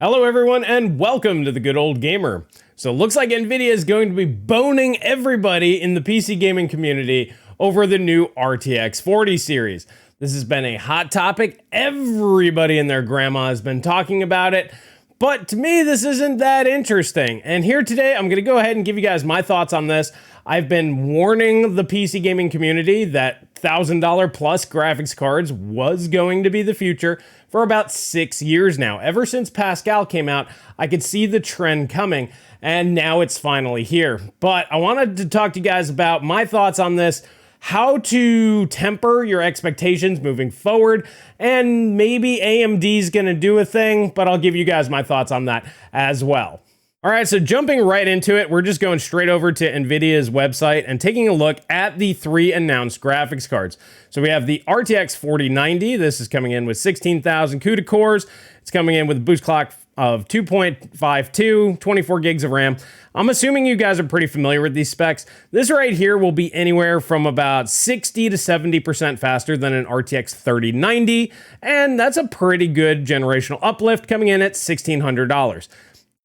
Hello everyone and welcome to the Good Old Gamer. So it looks like Nvidia is going to be boning everybody in the PC gaming community over the new RTX 40 series. This has been a hot topic. Everybody and their grandma has been talking about it. But to me, this isn't that interesting. And here today, I'm going to go ahead and give you guys my thoughts on this. I've been warning the PC gaming community that $1,000 plus graphics cards was going to be the future for about 6 years now. Ever since Pascal came out, I could see the trend coming, and now it's finally here. But I wanted to talk to you guys about my thoughts on this, how to temper your expectations moving forward, and maybe AMD's gonna do a thing, but I'll give you guys my thoughts on that as well. All right, so jumping right into it, we're just going straight over to Nvidia's website and taking a look at the three announced graphics cards. So we have the RTX 4090. This is coming in with 16,000 CUDA cores. It's coming in with a boost clock of 2.52, 24 gigs of RAM. I'm assuming you guys are pretty familiar with these specs. This right here will be anywhere from about 60 to 70% faster than an RTX 3090, and that's a pretty good generational uplift coming in at $1,600.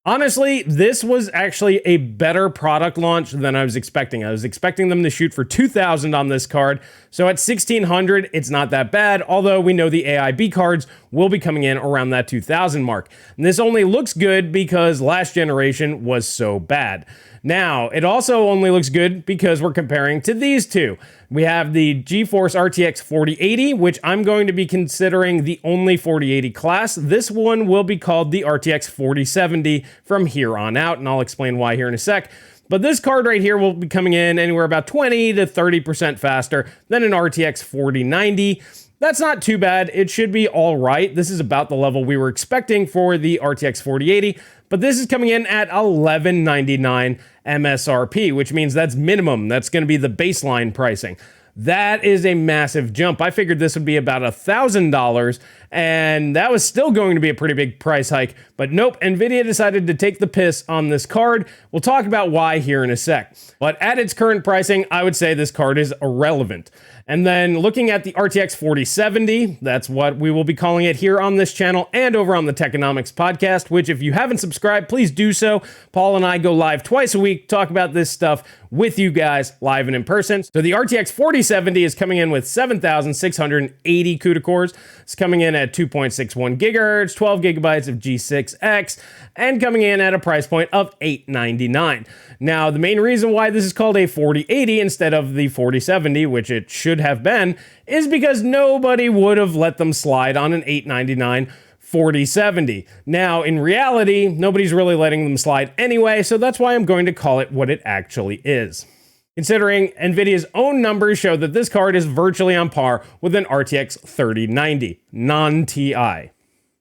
Honestly, this was actually a better product launch than I was expecting. I was expecting them to shoot for $2,000 on this card. So at $1,600, it's not that bad, although we know the AIB cards will be coming in around that $2,000 mark. And this only looks good because last generation was so bad. Now, it also only looks good because we're comparing to these two. We have the GeForce RTX 4080, which I'm going to be considering the only 4080 class. This one will be called the RTX 4070 from here on out, and I'll explain why here in a sec. But this card right here will be coming in anywhere about 20 to 30% faster than an RTX 4090. That's not too bad. It should be all right. This is about the level we were expecting for the RTX 4080, but this is coming in at $1,199 MSRP, which means that's minimum. That's going to be the baseline pricing. That is a massive jump. I figured this would be about $1,000, and that was still going to be a pretty big price hike. But nope, Nvidia decided to take the piss on this card. We'll talk about why here in a sec. But at its current pricing, I would say this card is irrelevant. And then looking at the RTX 4070, that's what we will be calling it here on this channel and over on the Techonomics podcast, which if you haven't subscribed, please do so. Paul and I go live twice a week, talk about this stuff with you guys live and in person. So the RTX 4070 is coming in with 7,680 CUDA cores. It's coming in at 2.61 gigahertz, 12 gigabytes of G6X, and coming in at a price point of $899. Now, the main reason why this is called a 4080 instead of the 4070, which it should have been, is because nobody would have let them slide on an $899 4070. Now, in reality, nobody's really letting them slide anyway, so that's why I'm going to call it what it actually is. Considering Nvidia's own numbers show that this card is virtually on par with an RTX 3090, non-TI.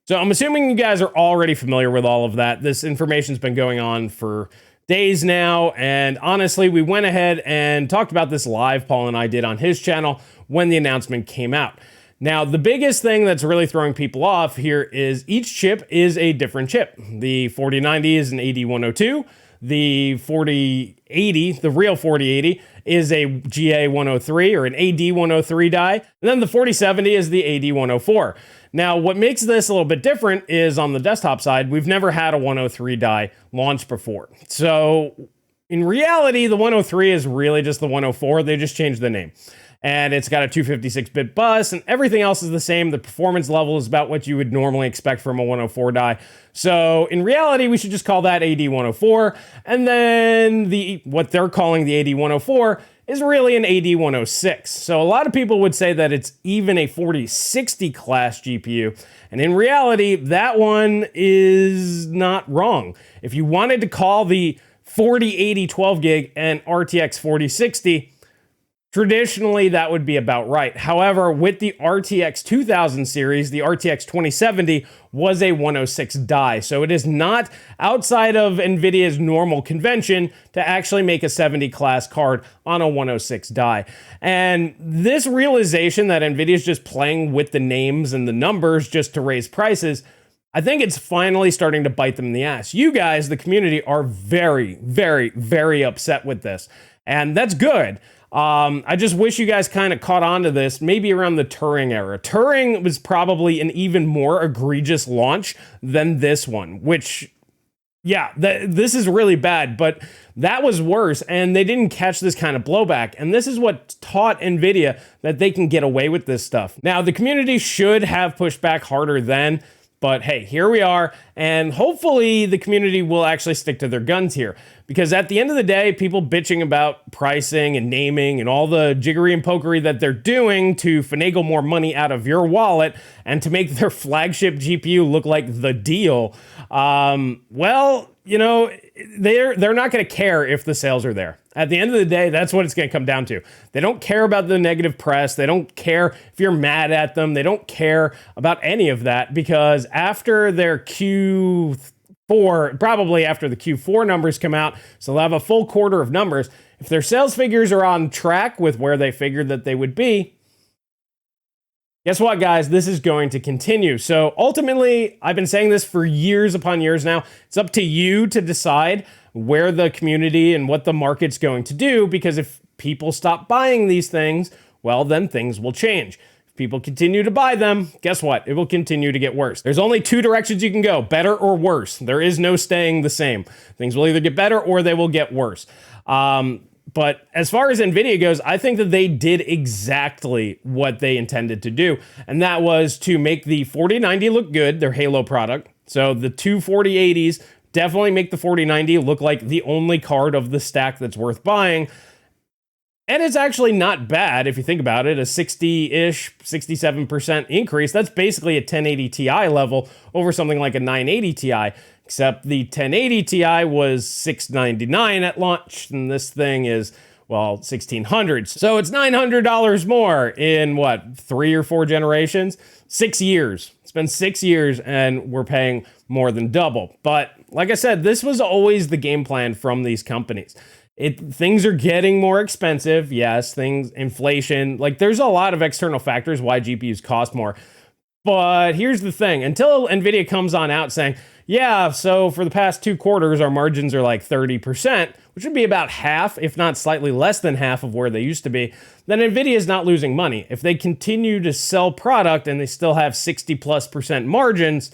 So I'm assuming you guys are already familiar with all of that. This information's been going on for days now, and honestly, we went ahead and talked about this live, Paul and I did on his channel when the announcement came out. Now, the biggest thing that's really throwing people off here is each chip is a different chip. The 4090 is an AD102. The 4080, the real 4080, is a GA103 or an AD103 die. And then the 4070 is the AD104. Now, what makes this a little bit different is on the desktop side, we've never had a 103 die launched before. So in reality, the 103 is really just the 104. They just changed the name. And it's got a 256-bit bus, and everything else is the same. The performance level is about what you would normally expect from a 104 die. So in reality, we should just call that AD104. And then what they're calling the AD104 is really an AD106. So a lot of people would say that it's even a 4060 class GPU. And in reality, that one is not wrong. If you wanted to call the 4080 12 gig an RTX 4060, traditionally, that would be about right. However, with the RTX 2000 series, the RTX 2070 was a 106 die. So it is not outside of NVIDIA's normal convention to actually make a 70 class card on a 106 die. And this realization that NVIDIA is just playing with the names and the numbers just to raise prices, I think it's finally starting to bite them in the ass. You guys, the community, are very, very, very upset with this. And that's good. I just wish you guys kind of caught on to this, maybe around the Turing era. Turing was probably an even more egregious launch than this one, which, yeah, this is really bad, but that was worse, and they didn't catch this kind of blowback, and this is what taught Nvidia that they can get away with this stuff. Now, the community should have pushed back harder then, but hey, here we are, and hopefully the community will actually stick to their guns here. Because at the end of the day, people bitching about pricing and naming and all the jiggery and pokery that they're doing to finagle more money out of your wallet and to make their flagship GPU look like the deal, well, you know, they're not going to care if the sales are there. At the end of the day, that's what it's going to come down to. They don't care about the negative press. They don't care if you're mad at them. They don't care about any of that, because after their Q4, probably after the Q4 numbers come out, so they'll have a full quarter of numbers. If their sales figures are on track with where they figured that they would be, guess what, guys? This is going to continue. So ultimately, I've been saying this for years upon years now. It's up to you to decide where the community and what the market's going to do, because if people stop buying these things, well, then things will change. If people continue to buy them, guess what? It will continue to get worse. There's only two directions you can go, better or worse. There is no staying the same. Things will either get better or they will get worse. But as far as Nvidia goes, I think that they did exactly what they intended to do. And that was to make the 4090 look good, their Halo product. So the two 4080s definitely make the 4090 look like the only card of the stack that's worth buying. And it's actually not bad if you think about it, a 60-ish, 67% increase. That's basically a 1080 Ti level over something like a 980 Ti. Except the 1080 Ti was $699 at launch, and this thing is, well, $1,600. So it's $900 more in, what, 3 or 4 generations? 6 years. It's been 6 years, and we're paying more than double. But like I said, this was always the game plan from these companies. Things are getting more expensive. Yes, inflation, like there's a lot of external factors why GPUs cost more. But here's the thing, until Nvidia comes on out saying, yeah, so for the past 2 quarters, our margins are like 30%, which would be about half, if not slightly less than half of where they used to be, then Nvidia is not losing money. If they continue to sell product and they still have 60+% margins,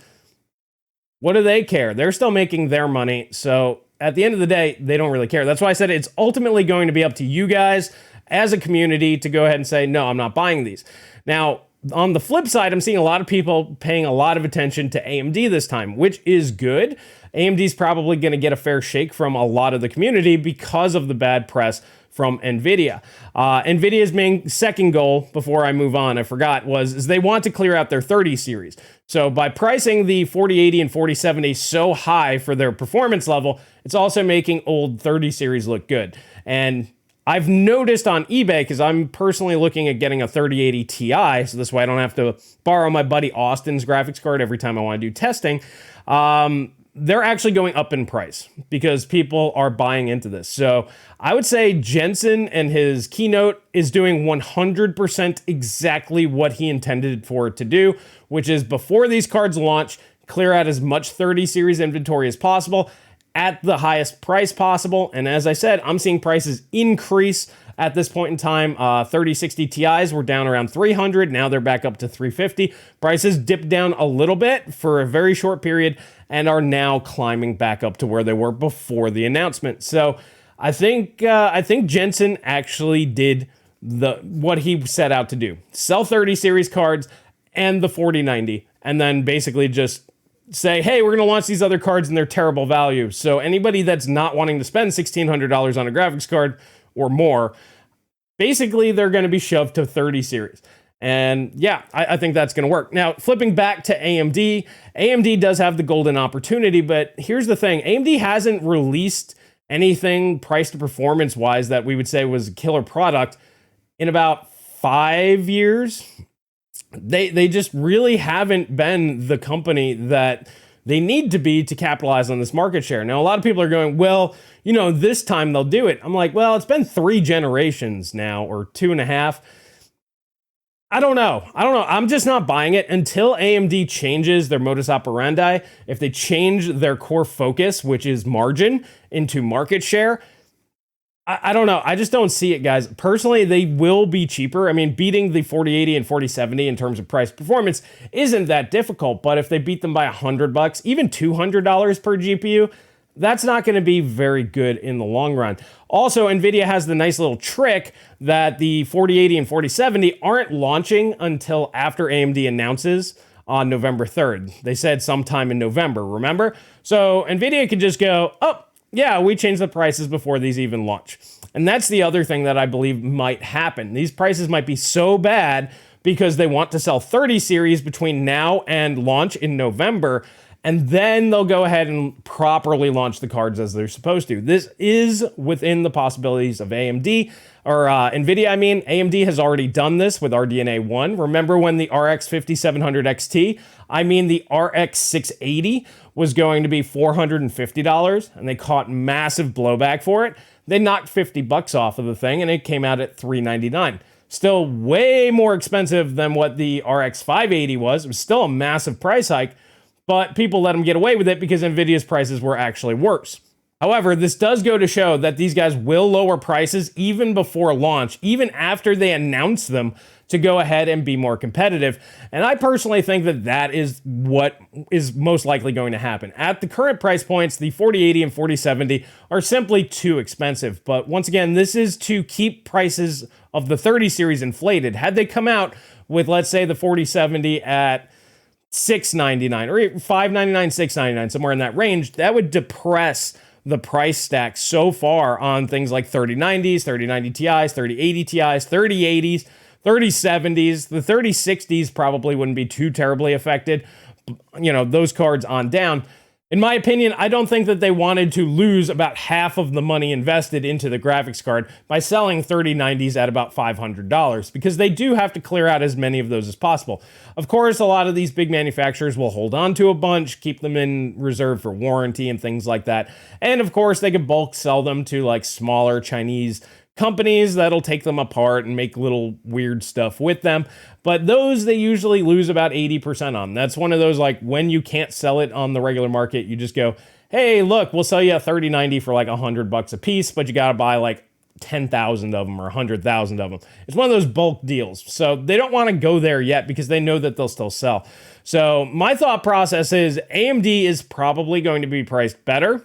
what do they care? They're still making their money. So at the end of the day, they don't really care. That's why I said it's ultimately going to be up to you guys as a community to go ahead and say, no, I'm not buying these. Now, on the flip side, I'm seeing a lot of people paying a lot of attention to AMD this time, which is good. AMD is probably going to get a fair shake from a lot of the community because of the bad press from Nvidia. Nvidia's second goal, before I move on, I forgot, is they want to clear out their 30 series. So by pricing the 4080 and 4070 so high for their performance level, it's also making old 30 series look good. And I've noticed on eBay, because I'm personally looking at getting a 3080 Ti, so this way I don't have to borrow my buddy Austin's graphics card every time I want to do testing. They're actually going up in price because people are buying into this. So I would say Jensen and his keynote is doing 100% exactly what he intended for it to do, which is before these cards launch, clear out as much 30 series inventory as possible at the highest price possible. And as I said, I'm seeing prices increase at this point in time. 3060 Ti's were down around 300. Now they're back up to 350. Prices dipped down a little bit for a very short period and are now climbing back up to where they were before the announcement. So I think Jensen actually did what he set out to do. Sell 30 series cards and the 4090, and then basically just say, hey, we're going to launch these other cards and they're terrible value. So anybody that's not wanting to spend $1,600 on a graphics card or more, basically they're going to be shoved to 30 series. And yeah, I think that's going to work. Now, flipping back to AMD, AMD does have the golden opportunity, but here's the thing. AMD hasn't released anything price to performance wise that we would say was a killer product in about 5 years. They just really haven't been the company that they need to be to capitalize on this market share. Now, a lot of people are going, well, you know, this time they'll do it. I'm like, well, it's been 3 generations now, or 2.5. I don't know. I'm just not buying it until AMD changes their modus operandi. If they change their core focus, which is margin, into market share, I don't know. I just don't see it, guys. Personally, they will be cheaper. I mean, beating the 4080 and 4070 in terms of price performance isn't that difficult, but if they beat them by $100, even $200 per GPU, that's not going to be very good in the long run. Also, Nvidia has the nice little trick that the 4080 and 4070 aren't launching until after AMD announces on November 3rd. They said sometime in November, remember? So Nvidia could just go, oh, yeah, we changed the prices before these even launch. And that's the other thing that I believe might happen. These prices might be so bad because they want to sell 30 series between now and launch in November, and then they'll go ahead and properly launch the cards as they're supposed to. This is within the possibilities of AMD, or Nvidia, I mean. AMD has already done this with RDNA 1. Remember when the RX 5700 XT, I mean the RX 680, was going to be $450, and they caught massive blowback for it. They knocked $50 off of the thing, and it came out at $399. Still way more expensive than what the RX 580 was. It was still a massive price hike, but people let them get away with it because Nvidia's prices were actually worse. However, this does go to show that these guys will lower prices even before launch, even after they announce them, to go ahead and be more competitive. And I personally think that that is what is most likely going to happen. At the current price points, the 4080 and 4070 are simply too expensive. But once again, this is to keep prices of the 30 series inflated. Had they come out with, let's say, the 4070 at $699 or $599, $699, somewhere in that range, that would depress the price stack so far on things like 3090s, 3090 Ti's, 3080 Ti's, 3080s, 3070s. The 3060s probably wouldn't be too terribly affected. You know, those cards on down. In my opinion, I don't think that they wanted to lose about half of the money invested into the graphics card by selling 3090s at about $500, because they do have to clear out as many of those as possible. Of course, a lot of these big manufacturers will hold on to a bunch, keep them in reserve for warranty and things like that. And of course, they could bulk sell them to like smaller Chinese companies that'll take them apart and make little weird stuff with them. But those they usually lose about 80% on. That's one of those, like, when you can't sell it on the regular market, you just go, hey, look, we'll sell you a 3090 for like $100 a piece, but you got to buy like 10,000 of them or 100,000 of them. It's one of those bulk deals. So they don't want to go there yet because they know that they'll still sell. So my thought process is AMD is probably going to be priced better,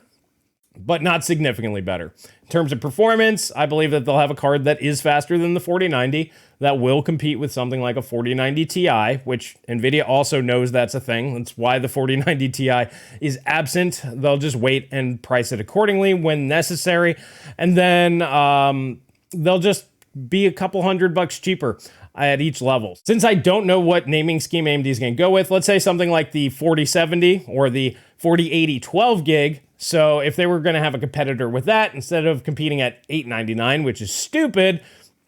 but not significantly better. In terms of performance, I believe that they'll have a card that is faster than the 4090 that will compete with something like a 4090 Ti, which Nvidia also knows that's a thing. That's why the 4090 Ti is absent. They'll just wait and price it accordingly when necessary. And then they'll just be a couple $100 cheaper at each level. Since I don't know what naming scheme AMD is going to go with, let's say something like the 4070 or the 4080 12 gig. So if they were going to have a competitor with that, instead of competing at $899, which is stupid,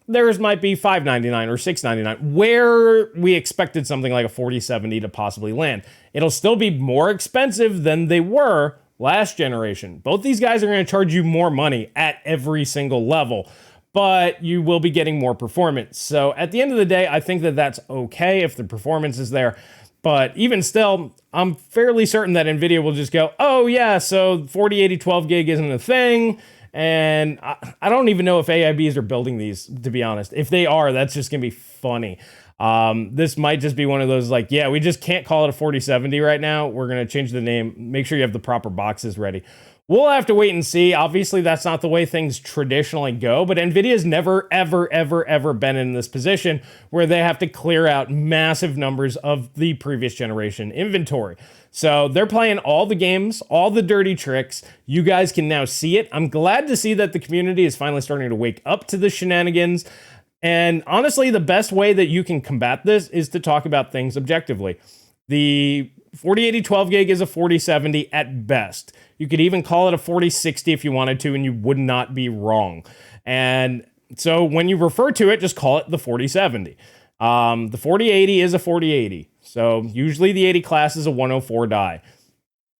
theirs might be $599 or $699, where we expected something like a 4070 to possibly land. It'll still be more expensive than they were last generation. Both these guys are going to charge you more money at every single level, but you will be getting more performance. So at the end of the day, I think that that's okay if the performance is there. But even still, I'm fairly certain that Nvidia will just go, oh yeah, so 4080 12 gig isn't a thing. And I don't even know if AIBs are building these, to be honest. If they are, that's just going to be funny. This might just be one of those like, yeah, we just can't call it a 4070 right now. We're going to change the name. Make sure you have the proper boxes ready. We'll have to wait and see. Obviously, that's not the way things traditionally go, but NVIDIA's never, ever, ever, ever been in this position where they have to clear out massive numbers of the previous generation inventory. So they're playing all the games, all the dirty tricks. You guys can now see it. I'm glad to see that the community is finally starting to wake up to the shenanigans. And honestly, the best way that you can combat this is to talk about things objectively. The 4080 12 gig is a 4070 at best. You could even call it a 4060 if you wanted to, and you would not be wrong. And so when you refer to it, just call it the 4070. The 4080 is a 4080. So usually the 80 class is a 104 die.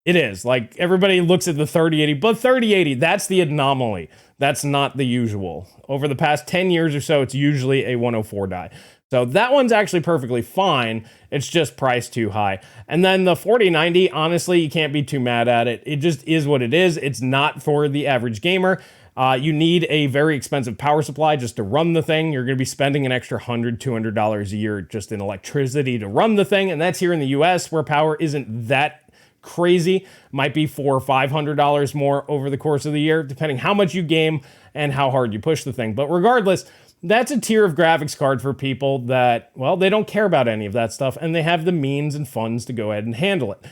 It is. Like, everybody looks at the 3080, but 3080, that's the anomaly. That's not the usual. Over the past 10 years or so, it's usually a 104 die. So that one's actually perfectly fine. It's just priced too high. And then the 4090, honestly, you can't be too mad at it. It just is what it is. It's not for the average gamer. You need a very expensive power supply just to run the thing. You're going to be spending an extra $100, $200 a year just in electricity to run the thing. And that's here in the US where power isn't that crazy. Might be $400 or $500 more over the course of the year, depending how much you game and how hard you push the thing. But regardless, that's a tier of graphics card for people that, well, they don't care about any of that stuff and they have the means and funds to go ahead and handle it.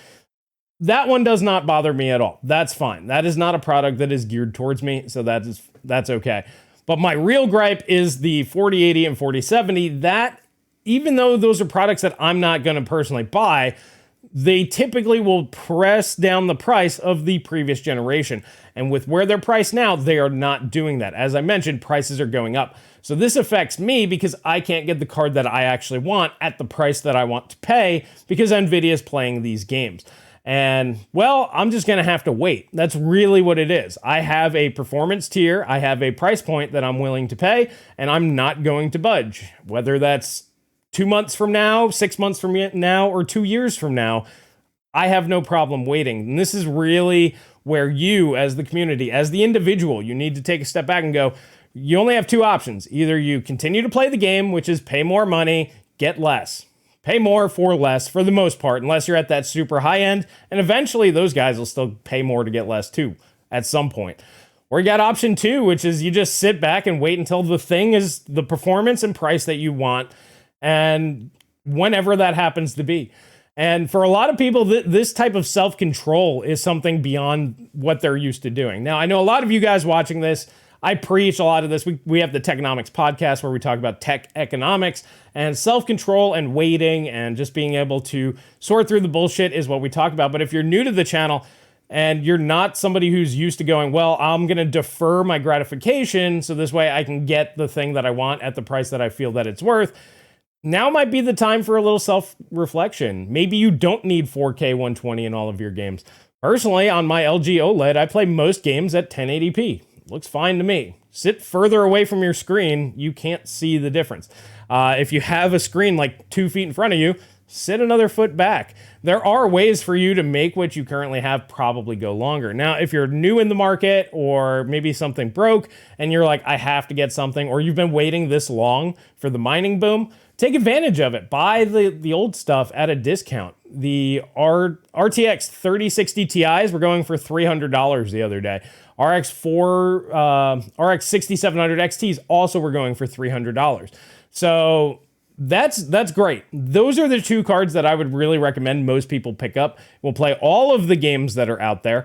That one does not bother me at all. That's fine. That is not a product that is geared towards me, so that's okay. But my real gripe is the 4080 and 4070. That, even though those are products that I'm not going to personally buy, they typically will press down the price of the previous generation. And with where they're priced now, they are not doing that. As I mentioned, prices are going up. So this affects me because I can't get the card that I actually want at the price that I want to pay because Nvidia is playing these games. And, well, I'm just going to have to wait. That's really what it is. I have a performance tier. I have a price point that I'm willing to pay, and I'm not going to budge. Whether that's 2 months from now, 6 months from now, or 2 years from now, I have no problem waiting. And this is really where you, as the community, as the individual, you need to take a step back and go, you only have two options. Either you continue to play the game, which is pay more money, get less. Pay more for less for the most part, unless you're at that super high end. And eventually those guys will still pay more to get less too at some point. Or you got option two, which is you just sit back and wait until the thing is the performance and price that you want. And whenever that happens to be. And for a lot of people, this type of self-control is something beyond what they're used to doing. Now, I know a lot of you guys watching this, I preach a lot of this. We have the Technomics podcast where we talk about tech economics, and self-control and waiting and just being able to sort through the bullshit is what we talk about. But if you're new to the channel and you're not somebody who's used to going, well, I'm going to defer my gratification so this way I can get the thing that I want at the price that I feel that it's worth, now might be the time for a little self-reflection. Maybe you don't need 4K 120 in all of your games. Personally, on my LG OLED, I play most games at 1080p. Looks fine to me. Sit further away from your screen, you can't see the difference. If you have a screen like 2 feet in front of you, sit another foot back. There are ways for you to make what you currently have probably go longer. Now, if you're new in the market or maybe something broke and you're like, I have to get something, or you've been waiting this long for the mining boom, take advantage of it. Buy the old stuff at a discount. The RTX 3060 Ti's were going for $300 the other day. RX 6700 XTs also were going for $300. So that's great. Those are the two cards that I would really recommend most people pick up. We'll play all of the games that are out there,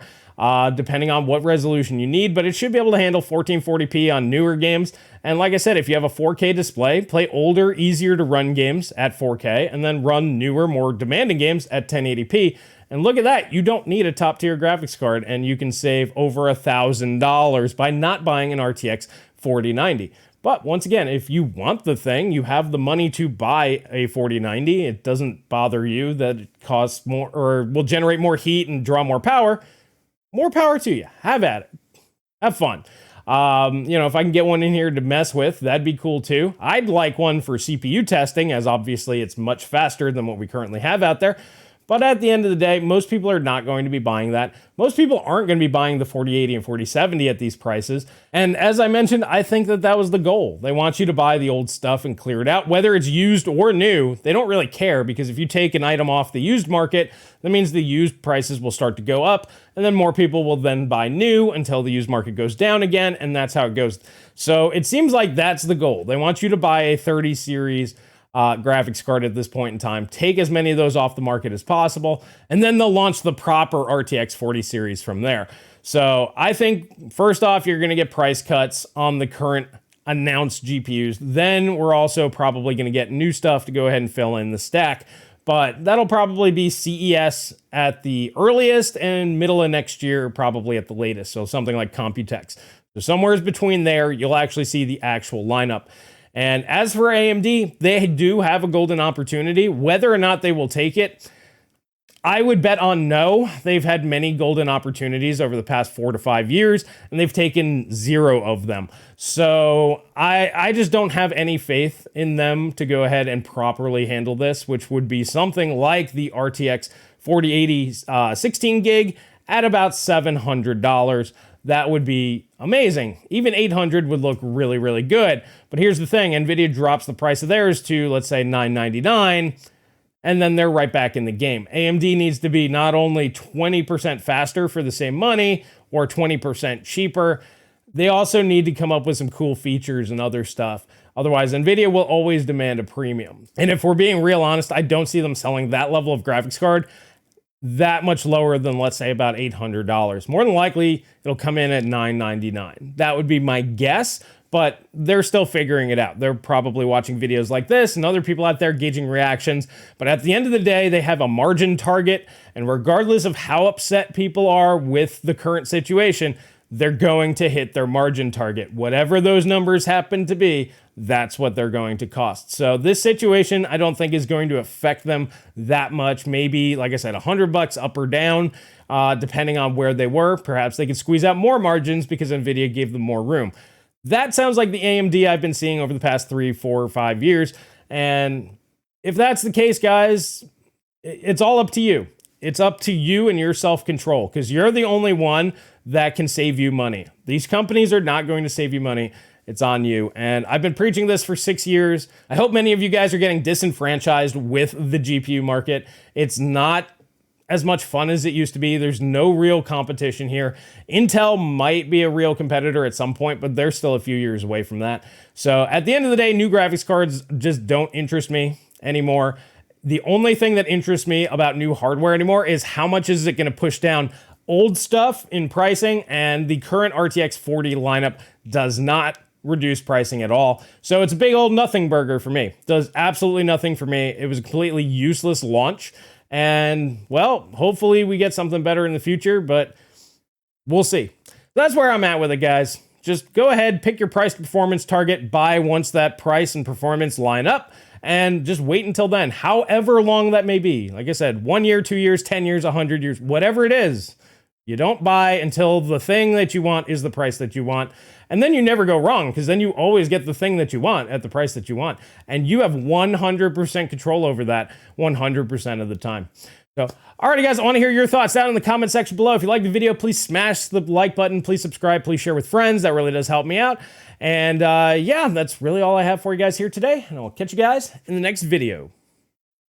depending on what resolution you need, but it should be able to handle 1440p on newer games. And like I said, if you have a 4K display, play older, easier to run games at 4K, and then run newer, more demanding games at 1080p. And look at that, you don't need a top tier graphics card, and you can save over $1,000 by not buying an RTX 4090. But once again, if you want the thing, you have the money to buy a 4090, it doesn't bother you that it costs more or will generate more heat and draw more power to you. Have at it. Have fun. If I can get one in here to mess with, that'd be cool too. I'd like one for CPU testing, as obviously it's much faster than what we currently have out there. But at the end of the day, most people are not going to be buying that. Most people aren't going to be buying the 4080 and 4070 at these prices. And as I mentioned, I think that was the goal. They want you to buy the old stuff and clear it out. Whether it's used or new, they don't really care, because if you take an item off the used market, that means the used prices will start to go up, and then more people will then buy new until the used market goes down again, and that's how it goes. So it seems like that's the goal. They want you to buy a 30 series graphics card at this point in time, take as many of those off the market as possible, and then they'll launch the proper RTX 40 series from there. So I think first off, you're going to get price cuts on the current announced GPUs. Then we're also probably going to get new stuff to go ahead and fill in the stack. But that'll probably be CES at the earliest and middle of next year, probably at the latest. So something like Computex. So somewhere between there, you'll actually see the actual lineup. And as for AMD, they do have a golden opportunity. Whether or not they will take it, I would bet on no. They've had many golden opportunities over the past 4 to 5 years, and they've taken 0 of them. So I just don't have any faith in them to go ahead and properly handle this, which would be something like the RTX 4080 16 gig at about $700. That would be amazing. Even $800 would look really, really good. But here's the thing, Nvidia drops the price of theirs to, let's say, $999, and then they're right back in the game. AMD needs to be not only 20% faster for the same money or 20% cheaper, they also need to come up with some cool features and other stuff. Otherwise, Nvidia will always demand a premium. And if we're being real honest, I don't see them selling that level of graphics card that much lower than, let's say, about $800. More than likely, it'll come in at $999. That would be my guess, but they're still figuring it out. They're probably watching videos like this and other people out there gauging reactions. But at the end of the day, they have a margin target, and regardless of how upset people are with the current situation, they're going to hit their margin target. Whatever those numbers happen to be, that's what they're going to cost. So this situation, I don't think is going to affect them that much. Maybe, like I said, $100 up or down, depending on where they were. Perhaps they could squeeze out more margins because Nvidia gave them more room. That sounds like the AMD I've been seeing over the past 3, 4, or 5 years. And if that's the case, guys, it's all up to you. It's up to you and your self-control, because you're the only one that can save you money. These companies are not going to save you money. It's on you. And I've been preaching this for 6 years. I hope many of you guys are getting disenfranchised with the GPU market. It's not as much fun as it used to be. There's no real competition here. Intel might be a real competitor at some point, but they're still a few years away from that. So at the end of the day, new graphics cards just don't interest me anymore. The only thing that interests me about new hardware anymore is how much is it going to push down old stuff in pricing, and the current RTX 40 lineup does not reduce pricing at all. So it's a big old nothing burger for me. Does absolutely nothing for me. It was a completely useless launch. And, well, hopefully we get something better in the future, but we'll see. That's where I'm at with it, guys. Just go ahead, pick your price to performance target, buy once that price and performance line up, and just wait until then, however long that may be. Like I said, 1 year, 2 years, 10 years, 100 years, whatever it is. You don't buy until the thing that you want is the price that you want. And then you never go wrong, because then you always get the thing that you want at the price that you want. And you have 100% control over that 100% of the time. So, alrighty guys, I want to hear your thoughts down in the comment section below. If you like the video, please smash the like button. Please subscribe. Please share with friends. That really does help me out. And yeah, that's really all I have for you guys here today. And I'll catch you guys in the next video.